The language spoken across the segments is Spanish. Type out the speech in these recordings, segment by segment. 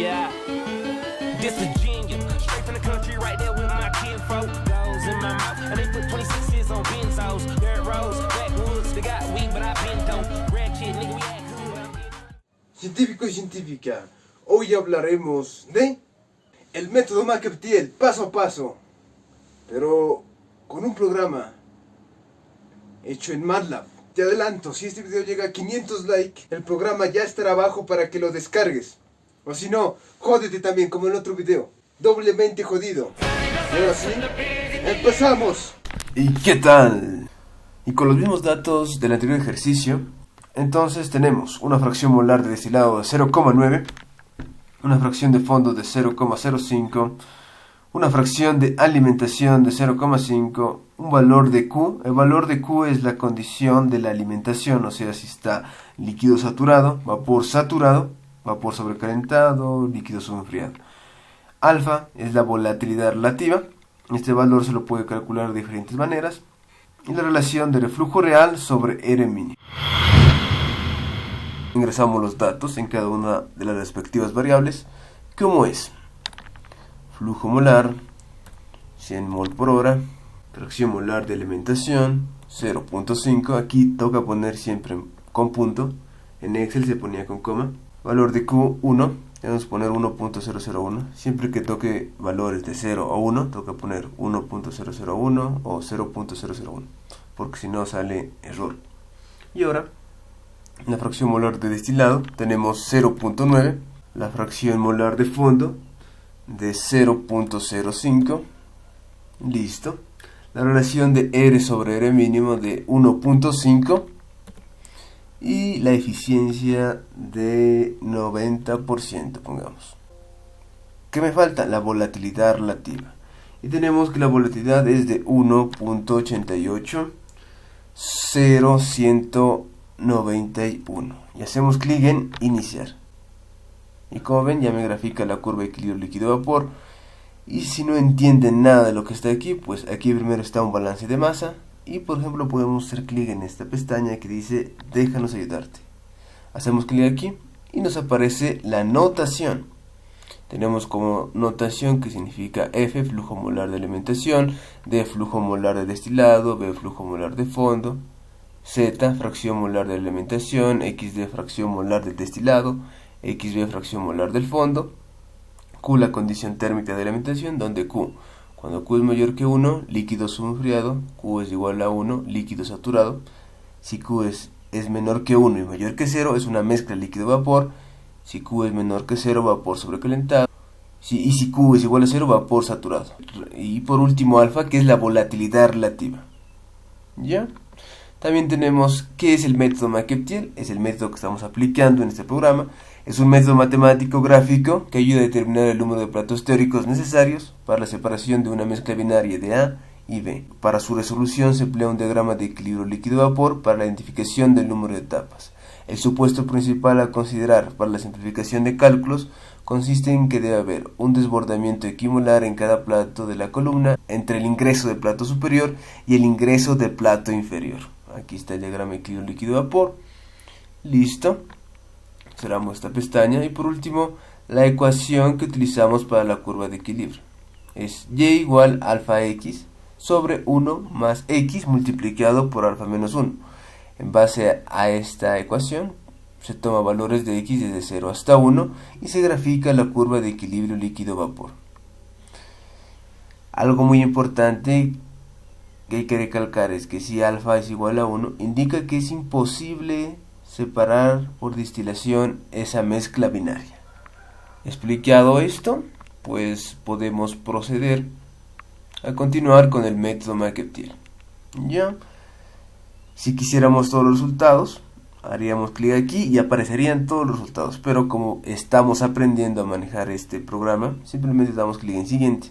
Yeah, this Virginia, straight from the country, right there with my kinfolk. Goes in my mouth, and they put 26s on benzos. Dirt roads, backwoods, they got weed, but I been dope. Red kid, nigga, we act cool. Científico y científica, hoy hablaremos de el método McEptiel, paso a paso, pero con un programa hecho en MATLAB. Te adelanto, si este video llega a 500 likes, el programa ya estará abajo para que lo descargues. O si no, jódete también como en otro video. Doblemente jodido. Y ahora sí, ¡empezamos! ¿Y qué tal? Y con los mismos datos del anterior ejercicio, entonces tenemos una fracción molar de destilado de 0,9, una fracción de fondo de 0,05, una fracción de alimentación de 0,5, un valor de Q. El valor de Q es la condición de la alimentación, o sea, si está líquido saturado, vapor sobrecalentado, líquido subenfriado. Alfa es la volatilidad relativa. Este valor se lo puede calcular de diferentes maneras. Y la relación del flujo real sobre R mínimo. Ingresamos los datos en cada una de las respectivas variables, como es flujo molar, 100 mol por hora, fracción molar de alimentación, 0.5, aquí toca poner siempre con punto, en Excel se ponía con coma, valor de Q 1, debemos poner 1.001, siempre que toque valores de 0 a 1, toca poner 1.001 o 0.001, porque si no sale error. Y ahora, la fracción molar de destilado, tenemos 0.9, la fracción molar de fondo, de 0.05, listo, la relación de R sobre R mínimo de 1.5 y la eficiencia de 90%, pongamos. ¿Qué me falta? La volatilidad relativa, y tenemos que la volatilidad es de 1.8800191 y hacemos clic en iniciar. Y como ven, ya me grafica la curva de equilibrio líquido-vapor. Y si no entienden nada de lo que está aquí, pues aquí primero está un balance de masa. Y por ejemplo podemos hacer clic en esta pestaña que dice déjanos ayudarte. Hacemos clic aquí y nos aparece la notación. Tenemos como notación que significa F, flujo molar de alimentación, D, flujo molar de destilado, B, flujo molar de fondo, Z, fracción molar de alimentación, XD, fracción molar del destilado, XB, fracción molar del fondo, Q, la condición térmica de alimentación, donde Q, cuando Q es mayor que 1, líquido subenfriado, Q es igual a 1, líquido saturado. Si Q es menor que 1 y mayor que 0, es una mezcla líquido-vapor. Si Q es menor que 0, vapor sobrecalentado. Y si Q es igual a 0, vapor saturado. Y por último, alfa, que es la volatilidad relativa. ¿Ya? También tenemos qué es el método McEptiel. Es el método que estamos aplicando en este programa. Es un método matemático gráfico que ayuda a determinar el número de platos teóricos necesarios para la separación de una mezcla binaria de A y B. Para su resolución se emplea un diagrama de equilibrio líquido-vapor para la identificación del número de etapas. El supuesto principal a considerar para la simplificación de cálculos consiste en que debe haber un desbordamiento equimolar en cada plato de la columna entre el ingreso del plato superior y el ingreso del plato inferior. Aquí está el diagrama de equilibrio líquido-vapor. Listo. Cerramos esta pestaña y por último la ecuación que utilizamos para la curva de equilibrio es y igual alfa x sobre 1 más x multiplicado por alfa menos 1. En base a esta ecuación se toma valores de x desde 0 hasta 1 y se grafica la curva de equilibrio líquido-vapor. Algo muy importante que hay que recalcar es que si alfa es igual a 1 indica que es imposible separar por destilación esa mezcla binaria. Explicado esto, pues podemos proceder a continuar con el método McEptiel. Ya, si quisiéramos todos los resultados, haríamos clic aquí y aparecerían todos los resultados, pero como estamos aprendiendo a manejar este programa, simplemente damos clic en siguiente.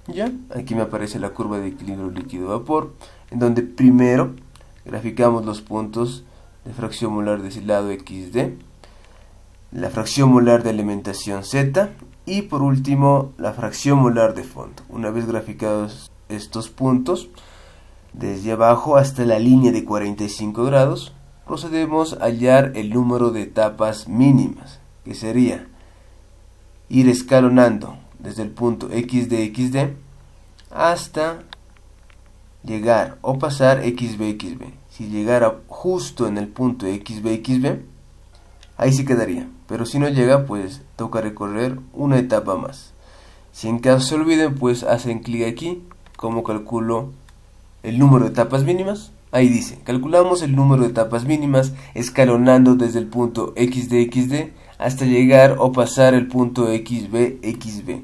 Ya, aquí me aparece la curva de equilibrio líquido-vapor, en donde primero graficamos los puntos de fracción molar de destilado XD, la fracción molar de alimentación Z y por último la fracción molar de fondo. Una vez graficados estos puntos, desde abajo hasta la línea de 45 grados, procedemos a hallar el número de etapas mínimas, que sería ir escalonando desde el punto xd hasta llegar o pasar xb. Si llegara justo en el punto xb, ahí sí quedaría, pero si no llega, pues toca recorrer una etapa más. Si en caso se olviden, pues hacen clic aquí. ¿Cómo calculo el número de etapas mínimas? Ahí dice, calculamos el número de etapas mínimas escalonando desde el punto xd hasta llegar o pasar el punto xb.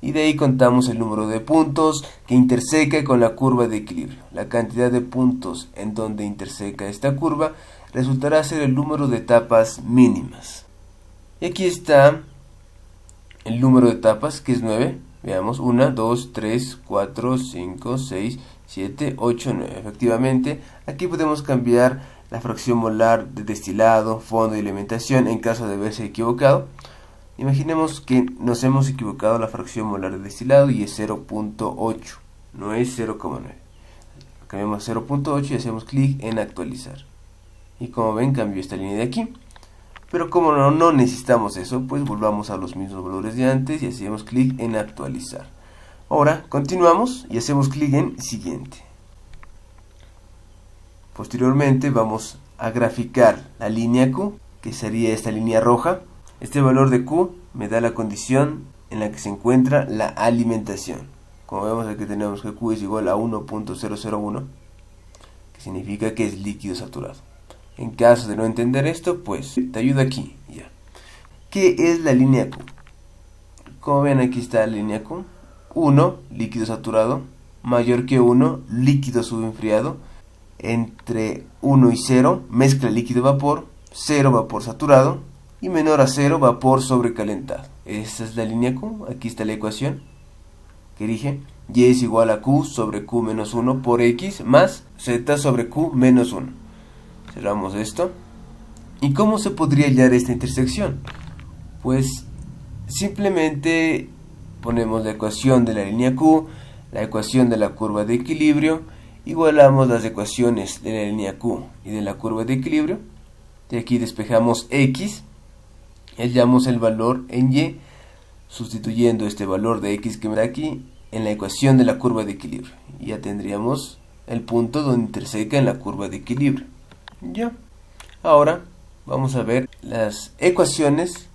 Y de ahí contamos el número de puntos que interseca con la curva de equilibrio. La cantidad de puntos en donde interseca esta curva resultará ser el número de etapas mínimas. Y aquí está el número de etapas, que es 9. Veamos, 1, 2, 3, 4, 5, 6, 7, 8, 9. Efectivamente, aquí podemos cambiar la fracción molar de destilado, fondo y alimentación en caso de haberse equivocado. Imaginemos que nos hemos equivocado la fracción molar de destilado y es 0.8, no es 0,9. Cambiamos a 0.8 y hacemos clic en actualizar. Y como ven, cambió esta línea de aquí. Pero como no necesitamos eso, pues volvamos a los mismos valores de antes y hacemos clic en actualizar. Ahora continuamos y hacemos clic en siguiente. Posteriormente vamos a graficar la línea Q, que sería esta línea roja. Este valor de Q me da la condición en la que se encuentra la alimentación. Como vemos, aquí tenemos que Q es igual a 1.001, que significa que es líquido saturado. En caso de no entender esto, pues te ayudo aquí. Ya. ¿Qué es la línea Q? Como ven, aquí está la línea Q. 1, líquido saturado, mayor que 1, líquido subenfriado. Entre 1 y 0, mezcla líquido-vapor, 0, vapor saturado, y menor a 0, vapor sobrecalentado. Esta es la línea Q. Aquí está la ecuación que dije. Y es igual a Q sobre Q menos 1 por X más Z sobre Q menos 1. Cerramos esto. ¿Y cómo se podría hallar esta intersección? Pues simplemente ponemos la ecuación de la línea Q, la ecuación de la curva de equilibrio, igualamos las ecuaciones de la línea Q y de la curva de equilibrio. De aquí despejamos X, hallamos el valor en Y, sustituyendo este valor de X que me da aquí en la ecuación de la curva de equilibrio. Y ya tendríamos el punto donde interseca en la curva de equilibrio. Ya. Ahora vamos a ver las ecuaciones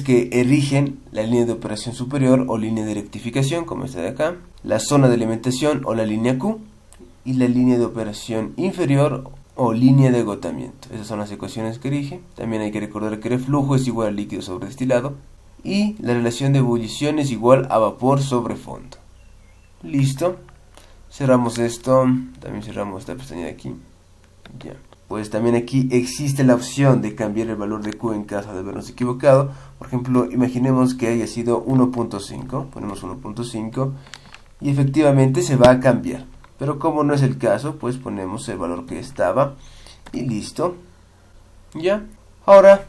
que erigen la línea de operación superior o línea de rectificación, como esta de acá, la zona de alimentación o la línea Q, y la línea de operación inferior o línea de agotamiento. Esas son las ecuaciones que erige. También hay que recordar que el flujo es igual a líquido sobre destilado y la relación de ebullición es igual a vapor sobre fondo. Listo. Cerramos esto. También cerramos esta pestaña de aquí. Ya. Pues también aquí existe la opción de cambiar el valor de Q en caso de habernos equivocado. Por ejemplo, imaginemos que haya sido 1.5. Ponemos 1.5 y efectivamente se va a cambiar. Pero como no es el caso, pues ponemos el valor que estaba y listo. Ya. Ahora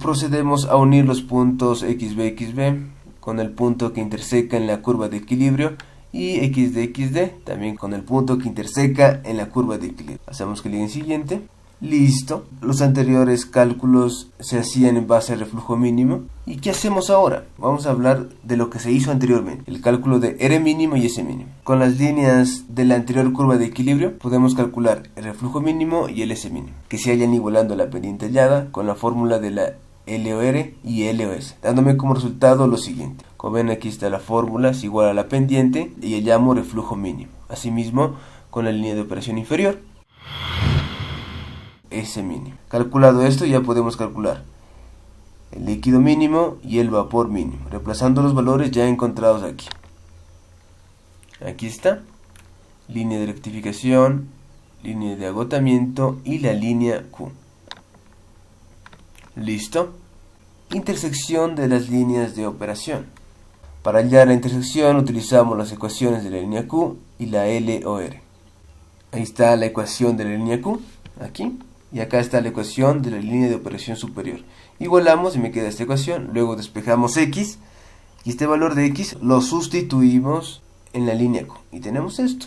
procedemos a unir los puntos XB con el punto que interseca en la curva de equilibrio y XD también con el punto que interseca en la curva de equilibrio. Hacemos clic en siguiente. Listo. Los anteriores cálculos se hacían en base al reflujo mínimo. ¿Y qué hacemos ahora? Vamos a hablar de lo que se hizo anteriormente, el cálculo de R mínimo y S mínimo. Con las líneas de la anterior curva de equilibrio podemos calcular el reflujo mínimo y el S mínimo, que se hallan igualando la pendiente hallada con la fórmula de la LOR y LOS, dándome como resultado lo siguiente. Como ven, aquí está la fórmula, es igual a la pendiente y hallamos reflujo mínimo. Asimismo, con la línea de operación inferior, S mínimo. Calculado esto, ya podemos calcular el líquido mínimo y el vapor mínimo, reemplazando los valores ya encontrados aquí. Aquí está, línea de rectificación, línea de agotamiento y la línea Q. Listo. Intersección de las líneas de operación. Para hallar la intersección utilizamos las ecuaciones de la línea Q y la LOR. Ahí está la ecuación de la línea Q, aquí. Y acá está la ecuación de la línea de operación superior. Igualamos y me queda esta ecuación. Luego despejamos X. Y este valor de X lo sustituimos en la línea Q. Y tenemos esto.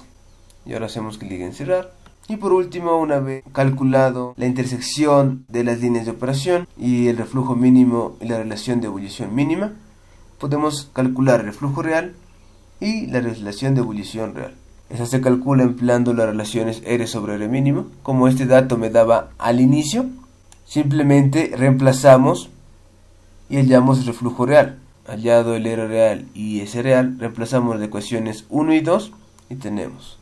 Y ahora hacemos clic en cerrar. Y por último, una vez calculado la intersección de las líneas de operación y el reflujo mínimo y la relación de ebullición mínima, podemos calcular el reflujo real y la relación de ebullición real. Esa se calcula empleando las relaciones R sobre R mínimo. Como este dato me daba al inicio, simplemente reemplazamos y hallamos el reflujo real. Hallado el R real y S real, reemplazamos las ecuaciones 1 y 2 y tenemos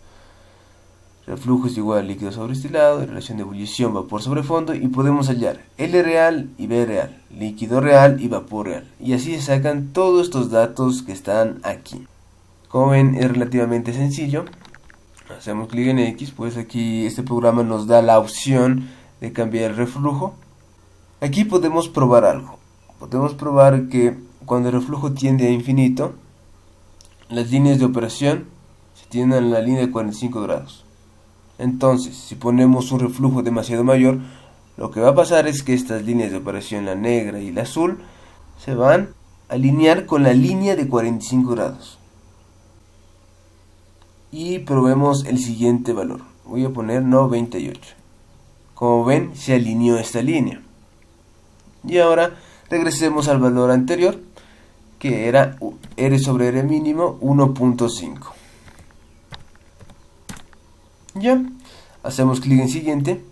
reflujo es igual a líquido sobre destilado, relación de ebullición vapor sobre fondo, y podemos hallar L real y B real, líquido real y vapor real. Y así se sacan todos estos datos que están aquí. Como ven, es relativamente sencillo. Hacemos clic en X, pues aquí este programa nos da la opción de cambiar el reflujo. Aquí podemos probar algo. Podemos probar que cuando el reflujo tiende a infinito, las líneas de operación se tienden a la línea de 45 grados. Entonces, si ponemos un reflujo demasiado mayor, lo que va a pasar es que estas líneas de operación, la negra y la azul, se van a alinear con la línea de 45 grados. Y probemos el siguiente valor. Voy a poner 98. Como ven, se alineó esta línea. Y ahora regresemos al valor anterior, que era R sobre R mínimo 1.5. Ya, hacemos clic en siguiente.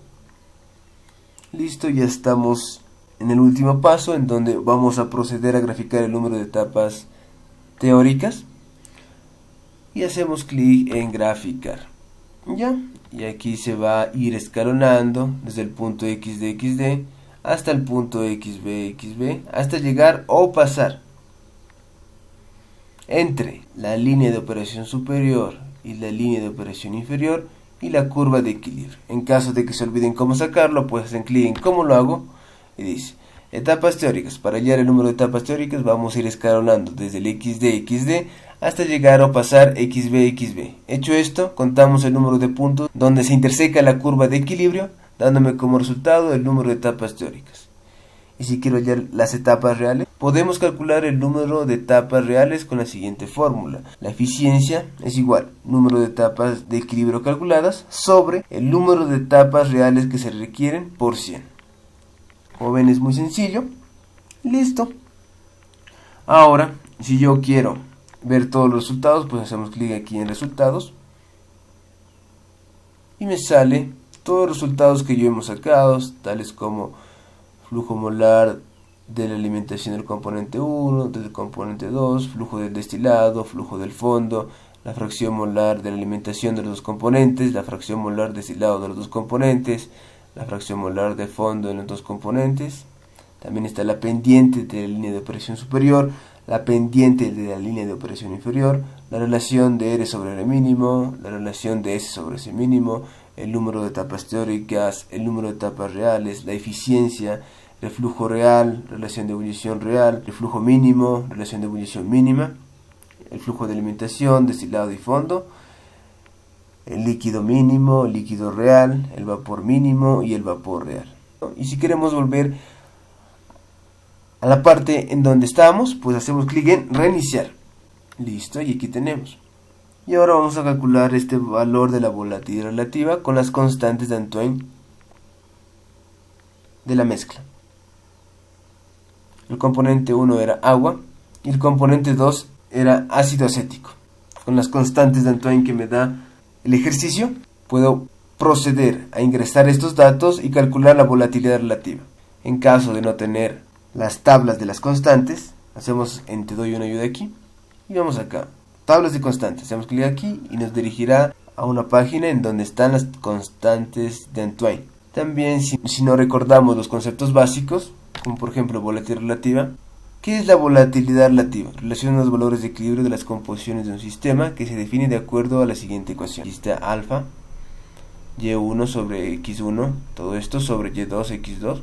Listo, ya estamos en el último paso, en donde vamos a proceder a graficar el número de etapas teóricas. Y hacemos clic en graficar. Ya, y aquí se va a ir escalonando desde el punto XD hasta el punto XB, hasta llegar o pasar entre la línea de operación superior y la línea de operación inferior y la curva de equilibrio. En caso de que se olviden cómo sacarlo, pues hacen clic en cómo lo hago y dice etapas teóricas. Para hallar el número de etapas teóricas vamos a ir escalonando desde el XD hasta llegar o pasar XB. Hecho esto, contamos el número de puntos donde se interseca la curva de equilibrio, dándome como resultado el número de etapas teóricas. Y si quiero hallar las etapas reales, podemos calcular el número de etapas reales con la siguiente fórmula. La eficiencia es igual número de etapas de equilibrio calculadas sobre el número de etapas reales que se requieren por 100. Como ven, es muy sencillo. Listo. Ahora, si yo quiero ver todos los resultados, pues hacemos clic aquí en resultados. Y me sale todos los resultados que yo hemos sacado, tales como flujo molar de la alimentación del componente 1, del componente 2, flujo del destilado, flujo del fondo, la fracción molar de la alimentación de los dos componentes, la fracción molar destilado de los dos componentes, la fracción molar de fondo en los dos componentes. También está la pendiente de la línea de operación superior, la pendiente de la línea de operación inferior, la relación de R sobre R mínimo, la relación de S sobre S mínimo, el número de etapas teóricas, el número de etapas reales, la eficiencia, reflujo real, relación de ebullición real, reflujo mínimo, relación de ebullición mínima, el flujo de alimentación, destilado y fondo, el líquido mínimo, el líquido real, el vapor mínimo y el vapor real. Y si queremos volver a la parte en donde estábamos, pues hacemos clic en reiniciar. Listo, y aquí tenemos. Y ahora vamos a calcular este valor de la volatilidad relativa con las constantes de Antoine de la mezcla. El componente 1 era agua y el componente 2 era ácido acético. Con las constantes de Antoine que me da el ejercicio, puedo proceder a ingresar estos datos y calcular la volatilidad relativa. En caso de no tener las tablas de las constantes, hacemos en te doy una ayuda aquí y vamos acá. Tablas de constantes, hacemos clic aquí y nos dirigirá a una página en donde están las constantes de Antoine. También si no recordamos los conceptos básicos, como por ejemplo volatilidad relativa. ¿Qué es la volatilidad relativa? Relaciona los valores de equilibrio de las composiciones de un sistema que se define de acuerdo a la siguiente ecuación. Aquí está alfa, Y1 sobre X1, todo esto sobre Y2, X2.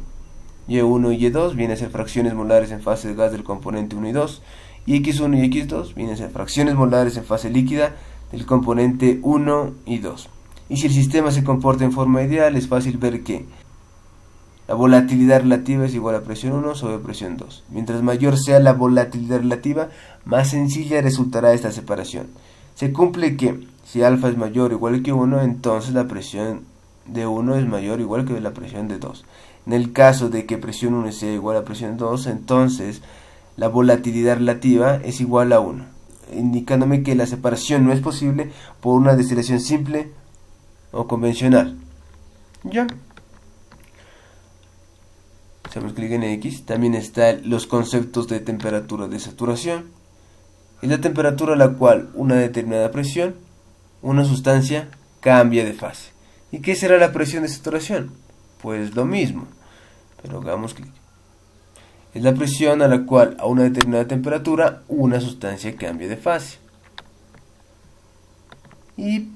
Y1 y Y2 vienen a ser fracciones molares en fase de gas del componente 1 y 2. Y X1 y X2 vienen a ser fracciones molares en fase líquida del componente 1 y 2. Y si el sistema se comporta en forma ideal, es fácil ver que la volatilidad relativa es igual a presión 1 sobre presión 2. Mientras mayor sea la volatilidad relativa, más sencilla resultará esta separación. Se cumple que si alfa es mayor o igual que 1, entonces la presión de 1 es mayor o igual que la presión de 2. En el caso de que presión 1 sea igual a presión 2, entonces la volatilidad relativa es igual a 1, indicándome que la separación no es posible por una destilación simple o convencional. Ya. Hacemos clic en X. También están los conceptos de temperatura de saturación. Es la temperatura a la cual una determinada presión, una sustancia, cambia de fase. ¿Y qué será la presión de saturación? Pues lo mismo, pero hagamos clic. Es la presión a la cual a una determinada temperatura una sustancia cambia de fase. ¿Y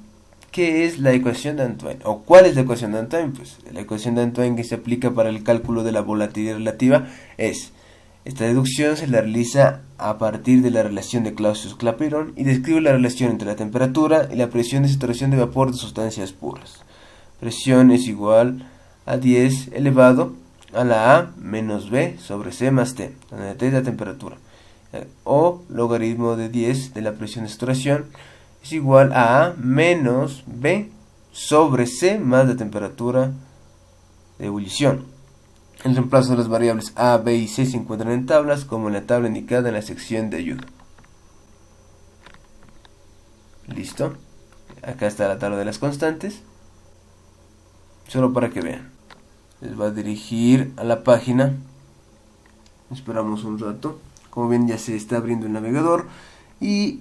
qué es la ecuación de Antoine? ¿O cuál es la ecuación de Antoine? Pues la ecuación de Antoine que se aplica para el cálculo de la volatilidad relativa es: esta deducción se la realiza a partir de la relación de Clausius-Clapeyron y describe la relación entre la temperatura y la presión de saturación de vapor de sustancias puras. Presión es igual a 10 elevado a la A menos B sobre C más T, donde T es la temperatura, o logaritmo de 10 de la presión de saturación es igual a A menos B sobre C más la temperatura de ebullición. El reemplazo de las variables A, B y C se encuentran en tablas, como en la tabla indicada en la sección de ayuda. Listo. Acá está la tabla de las constantes. Solo para que vean. Les va a dirigir a la página. Esperamos un rato. Como ven, ya se está abriendo el navegador. Y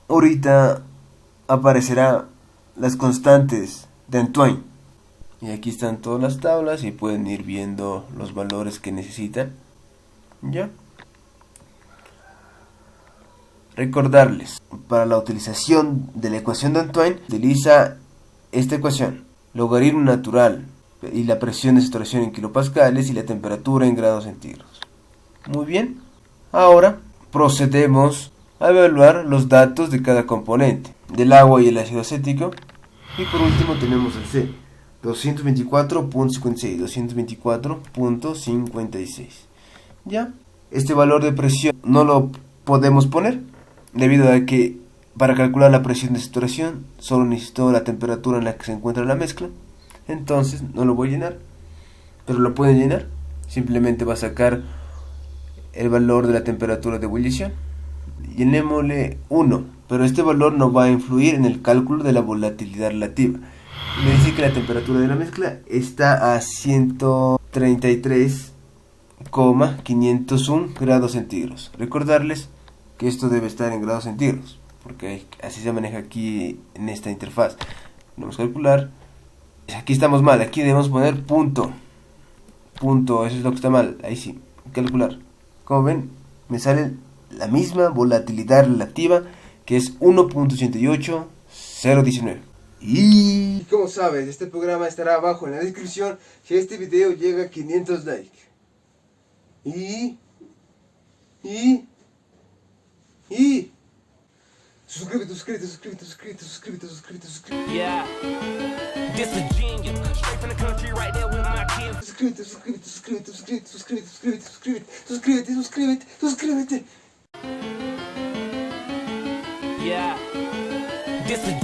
ahorita aparecerá las constantes de Antoine. Y aquí están todas las tablas y pueden ir viendo los valores que necesitan. Ya. Recordarles, para la utilización de la ecuación de Antoine, utiliza esta ecuación: logaritmo natural y la presión de saturación en kilopascales y la temperatura en grados centígrados. Muy bien. Ahora procedemos a evaluar los datos de cada componente, del agua y el ácido acético. Y por último tenemos el C, 224.56, 224.56. Ya. Este valor de presión no lo podemos poner, debido a que para calcular la presión de saturación solo necesito la temperatura en la que se encuentra la mezcla. Entonces no lo voy a llenar, pero lo pueden llenar. Simplemente va a sacar el valor de la temperatura de ebullición. Llenémosle 1, pero este valor no va a influir en el cálculo de la volatilidad relativa. Me dice que la temperatura de la mezcla está a 133,501 grados centígrados. Recordarles que esto debe estar en grados centígrados, porque así se maneja aquí en esta interfaz. Vamos a calcular. Aquí estamos mal, aquí debemos poner punto, eso es lo que está mal. Ahí sí, calcular. Como ven, me sale la misma volatilidad relativa, que es 1.88019. Y como sabes, este programa estará abajo en la descripción si este video llega a 500 likes. Y suscríbete. Yeah. This is genius. Straight from the country right there with my kids. Suscríbete. Yeah. This is